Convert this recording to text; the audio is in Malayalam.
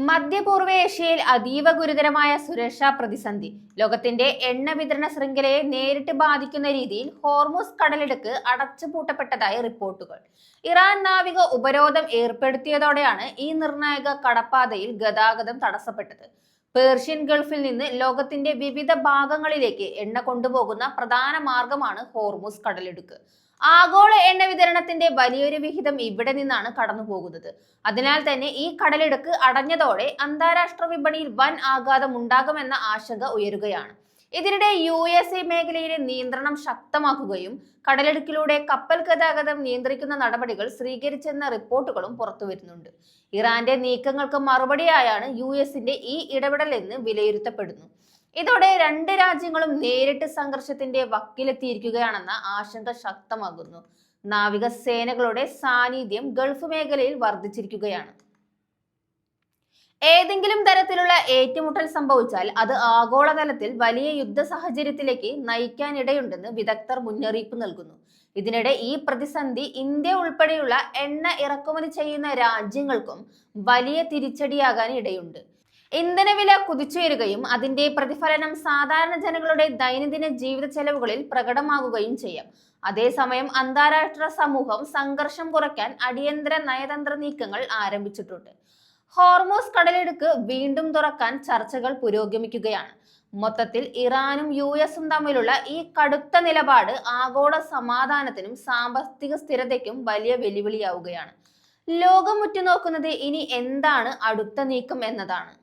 മധ്യപൂർവേഷ്യയിൽ അതീവ ഗുരുതരമായ സുരക്ഷാ പ്രതിസന്ധി. ലോകത്തിന്റെ എണ്ണ വിതരണ ശൃംഖലയെ നേരിട്ട് ബാധിക്കുന്ന രീതിയിൽ ഹോർമുസ് കടലിടുക്ക് അടച്ചുപൂട്ടപ്പെട്ടതായി റിപ്പോർട്ടുകൾ. ഇറാൻ നാവിക ഉപരോധം ഏർപ്പെടുത്തിയതോടെയാണ് ഈ നിർണായക കടപ്പാതയിൽ ഗതാഗതം തടസ്സപ്പെട്ടത്. പേർഷ്യൻ ഗൾഫിൽ നിന്ന് ലോകത്തിന്റെ വിവിധ ഭാഗങ്ങളിലേക്ക് എണ്ണ കൊണ്ടുപോകുന്ന പ്രധാന മാർഗമാണ് ഹോർമുസ് കടലിടുക്ക്. ആഗോള എണ്ണ വിതരണത്തിന്റെ വലിയൊരു വിഹിതം ഇവിടെ നിന്നാണ് കടന്നു പോകുന്നത്. അതിനാൽ തന്നെ ഈ കടലിടുക്ക് അടഞ്ഞതോടെ അന്താരാഷ്ട്ര വിപണിയിൽ വൻ ആഘാതം ഉണ്ടാകുമെന്ന ആശങ്ക ഉയരുകയാണ്. ഇതിനിടെ USA മേഖലയിലെ നിയന്ത്രണം ശക്തമാക്കുകയും കടലിടുക്കിലൂടെ കപ്പൽ ഗതാഗതം നിയന്ത്രിക്കുന്ന നടപടികൾ സ്വീകരിച്ചെന്ന റിപ്പോർട്ടുകളും പുറത്തുവരുന്നുണ്ട്. ഇറാന്റെ നീക്കങ്ങൾക്ക് മറുപടിയായാണ് US-ന്റെ ഈ ഇടപെടലെന്ന് വിലയിരുത്തപ്പെടുന്നു. ഇതോടെ രണ്ട് രാജ്യങ്ങളും നേരിട്ട് സംഘർഷത്തിന്റെ വക്കിലെത്തിയിരിക്കുകയാണെന്ന ആശങ്ക ശക്തമാകുന്നു. നാവികസേനകളുടെ സാന്നിധ്യം ഗൾഫ് മേഖലയിൽ വർദ്ധിച്ചിരിക്കുകയാണ്. ഏതെങ്കിലും തരത്തിലുള്ള ഏറ്റുമുട്ടൽ സംഭവിച്ചാൽ അത് ആഗോളതലത്തിൽ വലിയ യുദ്ധ സാഹചര്യത്തിലേക്ക് നയിക്കാനിടയുണ്ടെന്ന് വിദഗ്ധർ മുന്നറിയിപ്പ് നൽകുന്നു. ഇതിനിടെ ഈ പ്രതിസന്ധി ഇന്ത്യ ഉൾപ്പെടെയുള്ള എണ്ണ ഇറക്കുമതി ചെയ്യുന്ന രാജ്യങ്ങൾക്കും വലിയ തിരിച്ചടിയാകാൻ ഇടയുണ്ട്. ഇന്ധനവില കുതിച്ചുയരുകയും അതിന്റെ പ്രതിഫലനം സാധാരണ ജനങ്ങളുടെ ദൈനംദിന ജീവിത ചെലവുകളിൽ പ്രകടമാകുകയും ചെയ്യാം. അതേസമയം അന്താരാഷ്ട്ര സമൂഹം സംഘർഷം കുറയ്ക്കാൻ അടിയന്തര നയതന്ത്ര നീക്കങ്ങൾ ആരംഭിച്ചിട്ടുണ്ട്. ഹോർമുസ് കടലിടുക്ക് വീണ്ടും തുറക്കാൻ ചർച്ചകൾ പുരോഗമിക്കുകയാണ്. മൊത്തത്തിൽ ഇറാനും US-ഉം തമ്മിലുള്ള ഈ കടുത്ത നിലപാട് ആഗോള സമാധാനത്തിനും സാമ്പത്തിക സ്ഥിരതയ്ക്കും വലിയ വെല്ലുവിളിയാവുകയാണ്. ലോകം ഉറ്റുനോക്കുന്നത് ഇനി എന്താണ് അടുത്ത നീക്കം എന്നതാണ്.